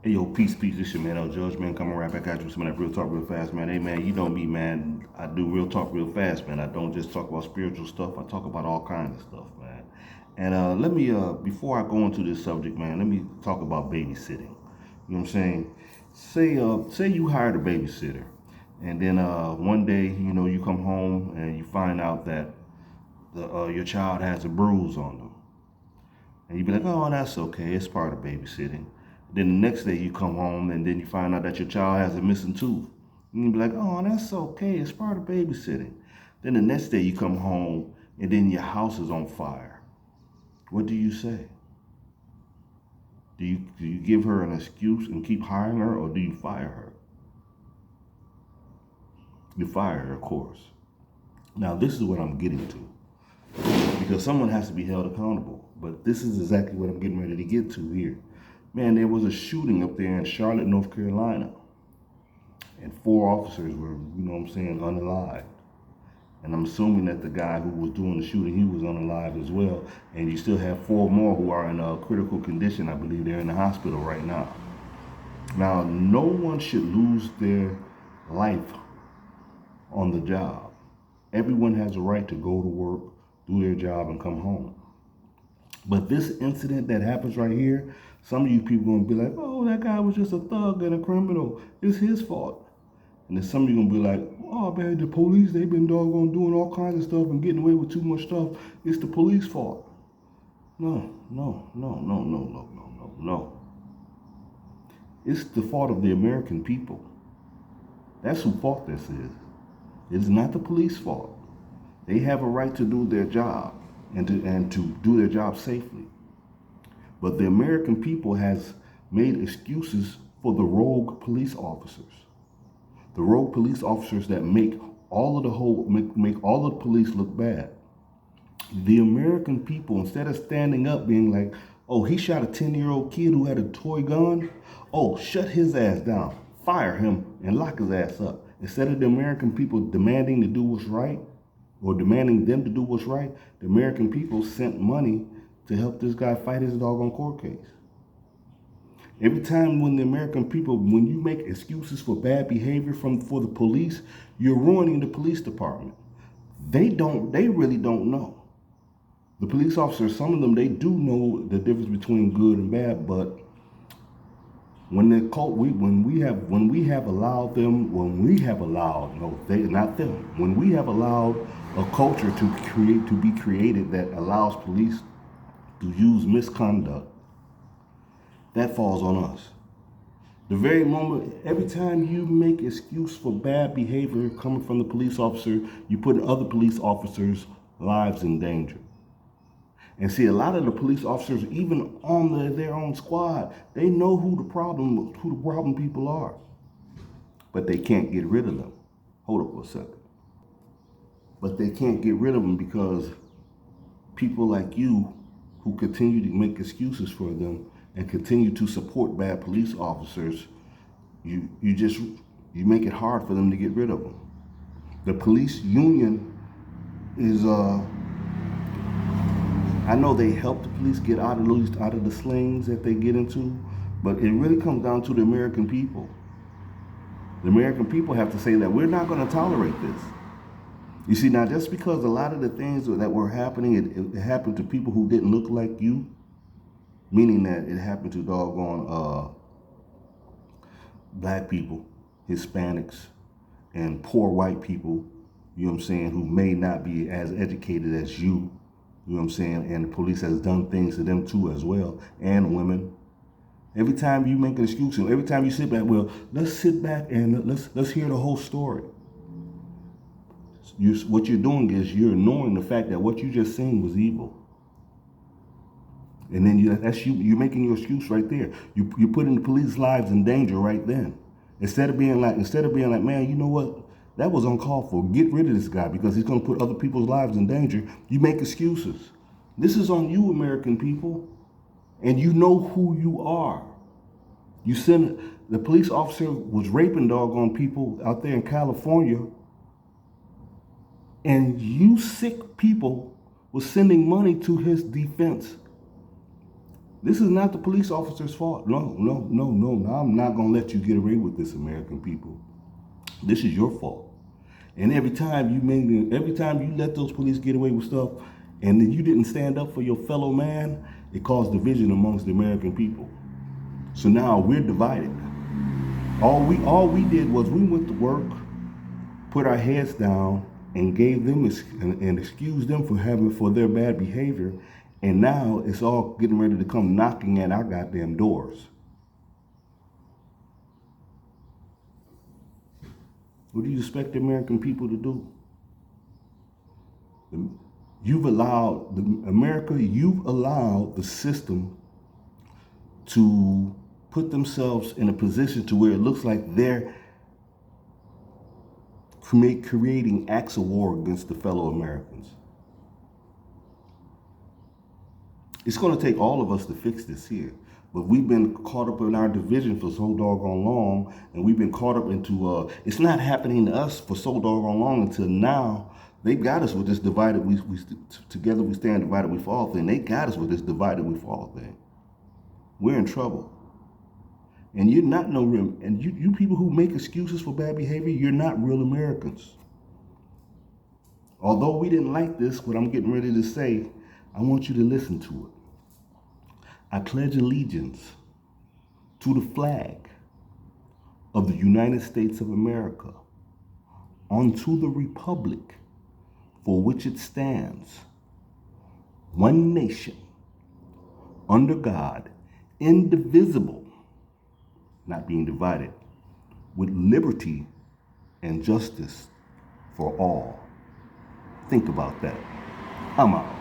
Hey, yo, peace, peace. This your man, El.Judge, man. Coming right back at you with some of that real talk real fast, man. Hey, man, you know me, man. I do real talk real fast, man. I don't just talk about spiritual stuff. I talk about all kinds of stuff, man. And let me, before I go into this subject, man, let me talk about babysitting. You know what I'm saying? Say you hired a babysitter, and then one day, you come home and you find out that your child has a bruise on them. And you'd be like, oh, that's okay. It's part of babysitting. Then the next day you come home and then you find out that your child has a missing tooth. And you'd be like, oh, that's okay. It's part of babysitting. Then the next day you come home and then your house is on fire. What do you say? Do you give her an excuse and keep hiring her, or do you fire her? You fire her, of course. Now, this is what I'm getting to, because someone has to be held accountable. But this is exactly what I'm getting ready to get to here. Man, there was a shooting up there in Charlotte, North Carolina. And 4 officers were, unalived. And I'm assuming that the guy who was doing the shooting, he was unalive as well. And you still have 4 more who are in a critical condition. I believe they're in the hospital right now. Now, no one should lose their life on the job. Everyone has a right to go to work, do their job, and come home. But this incident that happens right here, some of you people are going to be like, oh, that guy was just a thug and a criminal. It's his fault. And then some of you going to be like, oh, man, the police, they've been doggone doing all kinds of stuff and getting away with too much stuff. It's the police fault. No. It's the fault of the American people. That's whose fault this is. It is not the police fault. They have a right to do their job and to do their job safely. But the American people has made excuses for the rogue police officers. The rogue police officers that make all of the police look bad. The American people, instead of standing up being like, oh, he shot a 10-year-old kid who had a toy gun. Oh, shut his ass down. Fire him and lock his ass up. Instead of the American people demanding to do what's right, or demanding them to do what's right, the American people sent money to help this guy fight his doggone court case. Every time when the American people, when you make excuses for bad behavior for the police, you're ruining the police department. They really don't know. The police officers, some of them, they do know the difference between good and bad, but when we have allowed a culture to be created that allows police to use misconduct, that falls on us. Every time you make excuse for bad behavior coming from the police officer, you put other police officers' lives in danger. And see, a lot of the police officers, even on their own squad, they know who the problem people are. But they can't get rid of them. Hold up for a second. But they can't get rid of them because people like you who continue to make excuses for them and continue to support bad police officers, you make it hard for them to get rid of them. The police union is I know they help the police get out of the slings that they get into, but it really comes down to the American people. The American people have to say that we're not going to tolerate this. You see, now just because a lot of the things that were happening, it happened to people who didn't look like you, meaning that it happened to doggone black people, Hispanics, and poor white people, you know what I'm saying, who may not be as educated as you. You know what I'm saying? And the police has done things to them too as well, and women. Every time you make an excuse, every time you sit back, well, let's sit back and let's hear the whole story. What you're doing is you're ignoring the fact that what you just seen was evil. And then you're making your excuse right there. You're putting the police lives in danger right then. Instead of being like, man, you know what? That was uncalled for. Get rid of this guy because he's going to put other people's lives in danger. You make excuses. This is on you, American people. And you know who you are. The police officer was raping doggone people out there in California. And you sick people was sending money to his defense. This is not the police officer's fault. No. I'm not going to let you get away with this, American people. This is your fault. And every time you let those police get away with stuff, and then you didn't stand up for your fellow man, it caused division amongst the American people. So now we're divided. All we did was we went to work, put our heads down, and gave them and excused them for their bad behavior. And now it's all getting ready to come knocking at our goddamn doors. What do you expect the American people to do? You've allowed the system to put themselves in a position to where it looks like they're creating acts of war against the fellow Americans. It's going to take all of us to fix this here. But we've been caught up in our division for so doggone long, and we've been caught up into, it's not happening to us for so doggone long until now. They've got us with this divided, together we stand, divided we fall thing. They got us with this divided we fall thing. We're in trouble. And you're not and you people who make excuses for bad behavior, you're not real Americans. Although we didn't like this, what I'm getting ready to say, I want you to listen to it. I pledge allegiance to the flag of the United States of America, unto the republic for which it stands, one nation, under God, indivisible, not being divided, with liberty and justice for all. Think about that. I'm out.